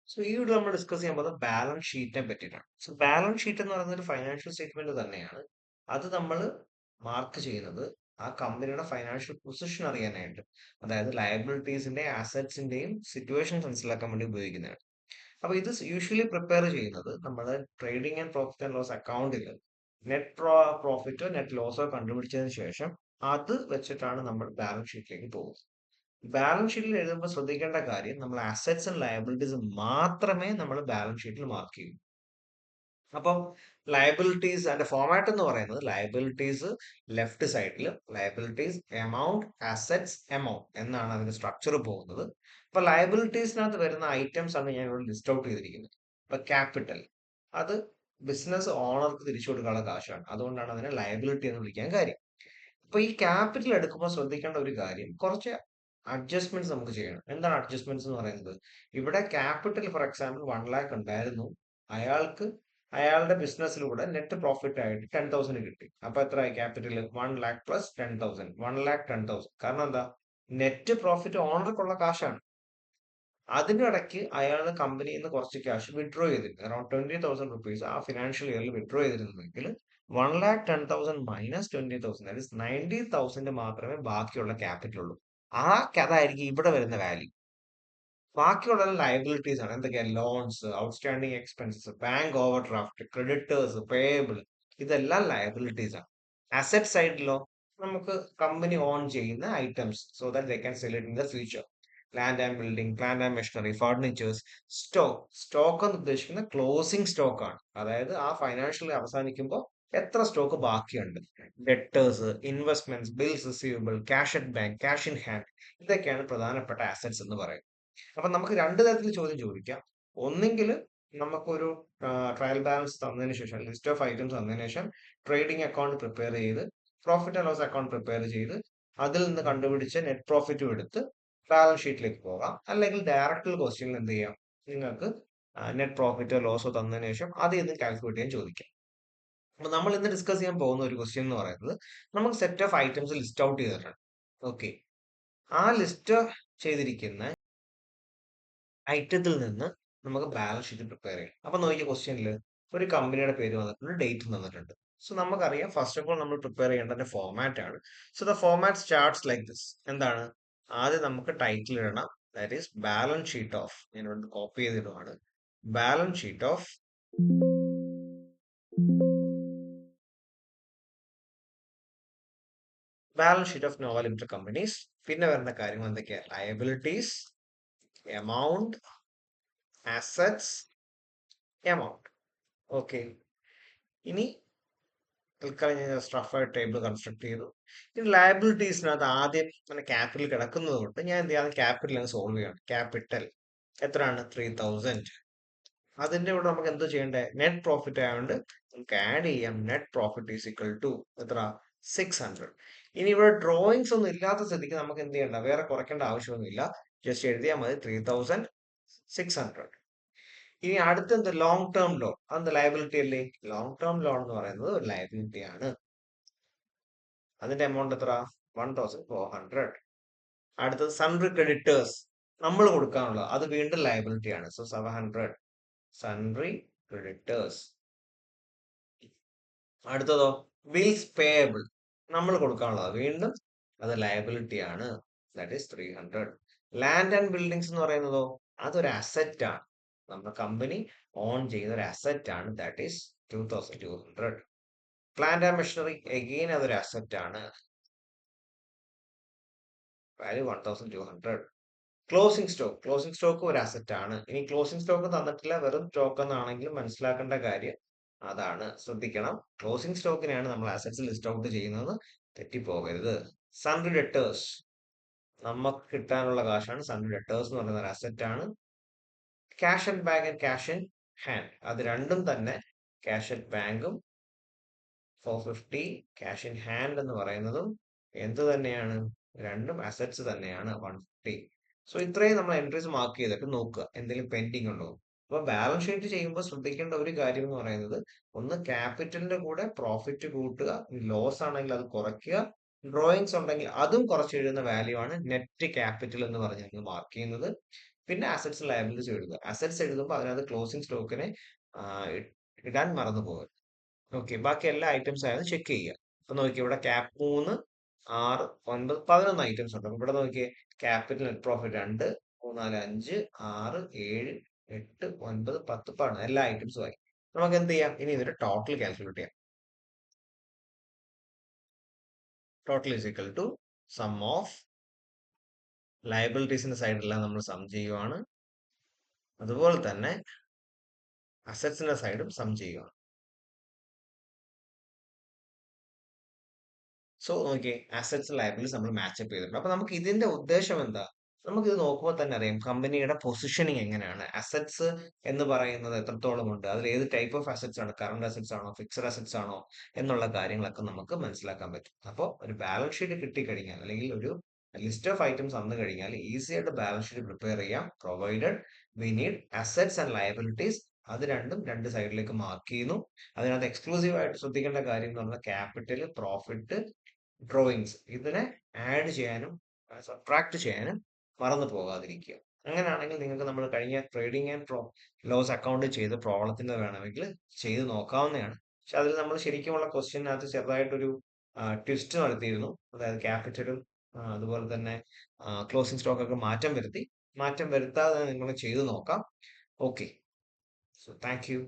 So ഈ video നമ്മൾ discuss ചെയ്യാൻ പോകുന്നത് ബാലൻസ് ഷീറ്റിനെ പറ്റിയിട്ടാണ്. സോ ബാലൻസ് ഷീറ്റ് എന്ന് പറയുന്നത് ഒരു ഫൈനാൻഷ്യൽ സ്റ്റേറ്റ്മെന്റ് തന്നെയാണ്. അത് നമ്മൾ മാർക്ക് ചെയ്യുന്നത് ആ കമ്പനിയുടെ ഫൈനാൻഷ്യൽ പൊസിഷൻ അറിയാനായിട്ട്, അതായത് ലയബിലിറ്റീസിന്റെയും അസറ്റ്സിന്റെയും സിറ്റുവേഷൻ മനസ്സിലാക്കാൻ വേണ്ടി ഉപയോഗിക്കുന്നതാണ്. അപ്പൊ ഇത് യൂഷ്വലി പ്രിപ്പയർ ചെയ്യുന്നത് നമ്മുടെ trading and profit and loss അക്കൗണ്ടിൽ നെറ്റ് പ്രോഫിറ്റോ നെറ്റ് ലോസോ കണ്ടുപിടിച്ചതിന് ശേഷം അത് വെച്ചിട്ടാണ് നമ്മൾ ബാലൻസ് ഷീറ്റിലേക്ക് പോകുന്നത്. ബാലൻസ് ഷീറ്റിൽ എഴുതുമ്പോൾ ശ്രദ്ധിക്കേണ്ട കാര്യം, നമ്മൾ അസറ്റ്സ് ആൻഡ് ലയബിലിറ്റീസ് മാത്രമേ നമ്മൾ ബാലൻസ് ഷീറ്റിൽ മാർക്ക് ചെയ്യൂ. അപ്പം ലയബിലിറ്റീസ് അതിന്റെ ഫോമാറ്റ് എന്ന് പറയുന്നത്, ലയബിലിറ്റീസ് ലെഫ്റ്റ് സൈഡിൽ, ലയബിലിറ്റീസ് എമൗണ്ട്, അസറ്റ്സ് എമൗണ്ട് എന്നാണ് അതിന്റെ സ്ട്രക്ചർ പോകുന്നത്. അപ്പൊ ലയബിലിറ്റീസിനകത്ത് വരുന്ന ഐറ്റംസ് ആണ് ഞാൻ ഇവിടെ ലിസ്റ്റ് ഔട്ട് ചെയ്തിരിക്കുന്നത്. ഇപ്പൊ ക്യാപിറ്റൽ, അത് ബിസിനസ് ഓണർക്ക് തിരിച്ചു കൊടുക്കാനുള്ള കാശാണ്, അതുകൊണ്ടാണ് അതിനെ ലയബിലിറ്റി എന്ന് വിളിക്കാൻ കാര്യം. അപ്പൊ ഈ ക്യാപിറ്റൽ എടുക്കുമ്പോൾ ശ്രദ്ധിക്കേണ്ട ഒരു കാര്യം, കുറച്ച് അഡ്ജസ്റ്റ്മെന്റ്സ് നമുക്ക് ചെയ്യണം. എന്താണ് അഡ്ജസ്റ്റ്മെന്റ്സ് എന്ന് പറയുന്നത്? ഇവിടെ ക്യാപിറ്റൽ ഫോർ എക്സാമ്പിൾ 1 lakh ഉണ്ടായിരുന്നു, അയാൾക്ക് അയാളുടെ ബിസിനസ്സിലൂടെ നെറ്റ് പ്രോഫിറ്റ് ആയിട്ട് 10,000 കിട്ടി. അപ്പൊ എത്ര ക്യാപിറ്റൽ? 1 lakh plus 10,000, 1,10,000. കാരണം എന്താ? നെറ്റ് പ്രോഫിറ്റ് ഓണർക്കുള്ള കാശാണ്. അതിനിടയ്ക്ക് അയാൾ കമ്പനിയിൽ നിന്ന് കുറച്ച് ക്യാഷ് വിഡ്രോ ചെയ്തിരുന്നു, അറൌണ്ട് 20,000 റുപ്പീസ് ആ ഫിനാൻഷ്യൽ ഇയറിൽ വിഡ്രോ ചെയ്തിരുന്നെങ്കിൽ 1,10,000 മൈനസ് 20,000, ദാറ്റ് ഇസ് 90,000 മാത്രമേ ബാക്കിയുള്ള ക്യാപിറ്റൽ ഉള്ളൂ. ആ അതായിരിക്കും ഇവിടെ വരുന്ന വാല്യൂ. ബാക്കിയുള്ള ലയബിലിറ്റീസ് ആണ്. എന്തൊക്കെയാ? Loans, outstanding expenses, bank over draft, creditors, payable, ഇതെല്ലാം ലയബിലിറ്റീസ് ആണ്. അസറ്റ് സൈഡിലോ നമുക്ക് കമ്പനി ഓൺ ചെയ്യുന്ന items, so that they can sell it in the future. Land and building, plant and machinery, furnitures. Stock എന്ന് ഉദ്ദേശിക്കുന്നത് closing stock ആണ്, അതായത് ആ financial അവസാനിക്കുമ്പോൾ എത്ര സ്റ്റോക്ക് ബാക്കിയുണ്ട്. Debtors, investments, bills receivable, cash at bank, cash in hand, ഇതൊക്കെയാണ് പ്രധാനപ്പെട്ട അസറ്റ്സ് എന്ന് പറയുന്നത്. അപ്പൊ നമുക്ക് രണ്ട് തരത്തിൽ ചോദ്യം ചോദിക്കാം. ഒന്നെങ്കിൽ നമുക്കൊരു ട്രയൽ ബാലൻസ് തന്നതിന് ശേഷം, ലിസ്റ്റ് ഓഫ് ഐറ്റംസ് തന്നതിന് ശേഷം ട്രേഡിംഗ് അക്കൗണ്ട് പ്രിപ്പയർ ചെയ്ത്, profit and loss account prepare ചെയ്ത്, അതിൽ നിന്ന് കണ്ടുപിടിച്ച നെറ്റ് പ്രോഫിറ്റും എടുത്ത് ബാലൻസ് ഷീറ്റിലേക്ക് പോകാം. അല്ലെങ്കിൽ ഡയറക്റ്റ് ക്വസ്റ്റ്യനിൽ എന്ത് ചെയ്യാം, നിങ്ങൾക്ക് നെറ്റ് പ്രോഫിറ്റോ ലോസോ തന്നതിന് ശേഷം അത് ഇന്ന് കാൽക്കുലേറ്റ് ചെയ്യാൻ ചോദിക്കാം. അപ്പൊ നമ്മൾ ഇന്ന് ഡിസ്കസ് ചെയ്യാൻ പോകുന്ന ഒരു ക്വസ്റ്റ്യൻ എന്ന് പറയുന്നത്, നമുക്ക് set of items list out ചെയ്തിട്ടുണ്ട്. ഓക്കെ, ആ ലിസ്റ്റ് ചെയ്തിരിക്കുന്ന ഐറ്റത്തിൽ നിന്ന് നമുക്ക് ബാലൻസ് ഷീറ്റ് പ്രിപ്പയർ ചെയ്യാം. അപ്പൊ നോക്കിയ ക്വസ്റ്റ്യനിൽ ഒരു കമ്പനിയുടെ പേര് വന്നിട്ടുണ്ട്, ഡേറ്റ് തന്നിട്ടുണ്ട്. സോ നമുക്കറിയാം, ഫസ്റ്റ് ഓഫ് ഓൾ നമ്മൾ പ്രിപ്പയർ ചെയ്യേണ്ടതിന്റെ ഫോമാറ്റ് ആണ്. So the format starts like this. എന്താണ്? ആദ്യം നമുക്ക് ടൈറ്റിൽ ഇടണം, that is balance sheet of, ഞാൻ ഇവിടെ കോപ്പി ചെയ്തിടുവാണ്, balance sheet of Nova limited companies. പിന്നെ വരുന്ന കാര്യങ്ങൾ എന്തൊക്കെയാ? Liabilities, amount, assets, amount. Okay, ഇനി തൽക്കാലം ഞാൻ റഫ് ടേബിൾ കൺസ്ട്രക്ട് ചെയ്തു. ഇനി ലയബിലിറ്റീസിനകത്ത് ആദ്യം ക്യാപിറ്റൽ കിടക്കുന്നത് കൊണ്ട് ഞാൻ എന്ത് ചെയ്യാം, ക്യാപിറ്റൽ അങ്ങ് സോൾവ് ചെയ്യണം. ക്യാപിറ്റൽ എത്രയാണ്? 3,000. അതിന്റെ കൂടെ നമുക്ക് എന്ത് ചെയ്യണ്ടേ? നെറ്റ് പ്രോഫിറ്റ് ആയതുകൊണ്ട് നമുക്ക് ആഡ് ചെയ്യാം. Net profit is equal to എത്ര? 600. ഇനി ഇവിടെ ഡ്രോയിങ്സ് ഒന്നും ഇല്ലാത്ത സ്ഥിതിക്ക് നമുക്ക് എന്ത് ചെയ്യണ്ട, വേറെ കുറയ്ക്കേണ്ട ആവശ്യമൊന്നുമില്ല. ജസ്റ്റ് എഴുതിയാൽ മതി 3,600. ഇനി അടുത്തെന്ത്? Long term loan. അതെന്ത്? ലയബിലിറ്റി അല്ലേ? ലോങ് ടേം ലോൺ എന്ന് പറയുന്നത് ഒരു ലയബിലിറ്റി ആണ്. അതിന്റെ എമൗണ്ട് എത്ര? 1,400. അടുത്തത് സൺട്രി ക്രെഡിറ്റേഴ്സ്, നമ്മൾ കൊടുക്കാനുള്ളത്, അത് വീണ്ടും ലയബിലിറ്റി ആണ്. So 700 sundry creditors. അടുത്തതോ? ബിൽസ് പേയബിൾ, നമ്മൾ കൊടുക്കാനുള്ളത്, വീണ്ടും അത് ലയബിലിറ്റി ആണ്. That is 300. Land and buildings എന്ന് പറയുന്നതോ, അതൊരു അസറ്റ് ആണ്, നമ്മുടെ കമ്പനി ഓൺ ചെയ്യുന്ന ഒരു അസറ്റ് ആണ്. That is 2,200. Plant and machinery, again അതൊരു അസറ്റ് ആണ്, വാല്യൂ 1,200. ക്ലോസിംഗ് സ്റ്റോക്ക് ഒരു അസറ്റ് ആണ്. ഇനി ക്ലോസിംഗ് സ്റ്റോക്ക് തന്നിട്ടില്ല, വെറും സ്റ്റോക്ക് എന്നാണെങ്കിൽ മനസ്സിലാക്കേണ്ട കാര്യം അതാണ്, ശ്രദ്ധിക്കണം. ക്ലോസിംഗ് സ്റ്റോക്കിനെയാണ് നമ്മൾ അസറ്റ്സ് ലിസ്റ്റ് ഔട്ട് ചെയ്യുന്നത്, തെറ്റിപ്പോകരുത്. സൺഡ്രി ഡെറ്റേഴ്സ്, നമുക്ക് കിട്ടാനുള്ള കാശാണ്. സൺഡ്രി ഡെറ്റേഴ്സ് എന്ന് പറയുന്ന ഒരു അസറ്റ് ആണ്. Cash and bank and cash in hand, അത് രണ്ടും തന്നെ, ക്യാഷ് അറ്റ് ബാങ്കും 450, ക്യാഷ് ഇൻ ഹാൻഡ് എന്ന് പറയുന്നതും എന്ത് തന്നെയാണ്? രണ്ടും അസറ്റ്സ് തന്നെയാണ്, 150. സോ ഇത്രയും നമ്മൾ എൻട്രീസ് മാർക്ക് ചെയ്തിട്ട് നോക്കുക എന്തെങ്കിലും പെൻഡിങ് ഉണ്ടോ. അപ്പൊ ബാലൻസ് ഷീറ്റ് ചെയ്യുമ്പോൾ ശ്രദ്ധിക്കേണ്ട ഒരു കാര്യം എന്ന് പറയുന്നത്, ഒന്ന് ക്യാപിറ്റലിന്റെ കൂടെ പ്രോഫിറ്റ് കൂട്ടുക, ലോസ് ആണെങ്കിൽ അത് കുറയ്ക്കുക, ഡ്രോയിങ്സ് ഉണ്ടെങ്കിൽ അതും കുറച്ച് എഴുതുന്ന വാല്യൂ ആണ് നെറ്റ് ക്യാപിറ്റൽ എന്ന് പറഞ്ഞ് മാർക്ക് ചെയ്യുന്നത്. പിന്നെ അസറ്റ്സ് ലയബിലിറ്റീസ് എഴുതുക. അസറ്റ്സ് എഴുതുമ്പോൾ അതിനകത്ത് ക്ലോസിംഗ് സ്റ്റോക്കിനെ ഇടാൻ മറന്നു പോകുക. ഓക്കെ, ബാക്കി എല്ലാ ഐറ്റംസ് ആയത് ചെക്ക് ചെയ്യുക. അപ്പൊ നോക്കിയേ, ഇവിടെ ക്യാപ് 3, 6, 9, 11 ഐറ്റംസ് ഉണ്ട്. അപ്പൊ ഇവിടെ നോക്കിയേ, ക്യാപിറ്റൽ നെറ്റ് പ്രോഫിറ്റ് 2, 3, 4, 5, 6, 7, 8, 9, 10, 11 എല്ലാ ഐറ്റംസും ആയി. നമുക്ക് എന്ത് ചെയ്യാം? ഇനി ഇതിന്റെ ടോട്ടൽ കാൽക്കുലേറ്റ് ചെയ്യാം. Total is equal to sum of ലയബിലിറ്റീസിന്റെ സൈഡിലെല്ലാം നമ്മൾ സം ചെയ്യുവാണ്, അതുപോലെ തന്നെ അസറ്റ്സിന്റെ സൈഡും സം ചെയ്യുവാണ്. സോ നോക്കിയേ, അസറ്റ്സ് ലയബിലിറ്റീസ് നമ്മൾ മാച്ചപ്പ് ചെയ്തിട്ടുണ്ട്. അപ്പൊ നമുക്ക് ഇതിന്റെ ഉദ്ദേശം എന്താ? നമുക്ക് ഇത് നോക്കുമ്പോൾ തന്നെ അറിയാം കമ്പനിയുടെ പൊസിഷനിങ് എങ്ങനെയാണ്. അസറ്റ്സ് എന്ന് പറയുന്നത് എത്രത്തോളം ഉണ്ട്, അതിൽ ഏത് ടൈപ്പ് ഓഫ് അസറ്റ്സ് ആണ്, കറണ്ട് അസറ്റ്സ് ആണോ, ഫിക്സഡ് അസറ്റ്സ് ആണോ എന്നുള്ള കാര്യങ്ങളൊക്കെ നമുക്ക് മനസ്സിലാക്കാൻ പറ്റും. അപ്പോൾ ഒരു ബാലൻസ് ഷീറ്റ് കിട്ടിക്കഴിഞ്ഞാൽ, അല്ലെങ്കിൽ ഒരു ലിസ്റ്റ് ഓഫ് ഐറ്റംസ് വന്നു കഴിഞ്ഞാൽ ഈസി ആയിട്ട് ബാലൻസ് ഷീറ്റ് പ്രിപ്പയർ ചെയ്യാം. Provided we need assets and liabilities. അത് രണ്ടും രണ്ട് സൈഡിലേക്ക് മാർക്ക് ചെയ്യുന്നു. അതിനകത്ത് എക്സ്ക്ലൂസീവ് ആയിട്ട് ശ്രദ്ധിക്കേണ്ട കാര്യം എന്ന് പറഞ്ഞാൽ ക്യാപിറ്റൽ, പ്രോഫിറ്റ്, ഡ്രോയിങ്സ് ഇതിനെ ആഡ് ചെയ്യാനും സബ്ട്രാക്ട് ചെയ്യാനും മറന്നു പോകാതിരിക്കുക. അങ്ങനെയാണെങ്കിൽ നിങ്ങൾക്ക് നമ്മൾ കഴിഞ്ഞ ട്രേഡിംഗ് ആൻഡ് ലോസ് അക്കൗണ്ട് ചെയ്ത പ്രോബ്ലത്തിന്റെ വേണമെങ്കിൽ ചെയ്ത് നോക്കാവുന്നതാണ്. പക്ഷെ അതിൽ നമ്മൾ ശരിക്കുമുള്ള ക്വസ്റ്റ്യനകത്ത് ചെറുതായിട്ടൊരു ട്വിസ്റ്റ് നടത്തിയിരുന്നു. അതായത് ക്യാപിറ്റലും അതുപോലെ തന്നെ ക്ലോസിംഗ് സ്റ്റോക്ക് ഒക്കെ മാറ്റം വരുത്തി. മാറ്റം വരുത്താതെ നിങ്ങൾ ചെയ്ത് നോക്കാം. Okay, so thank you.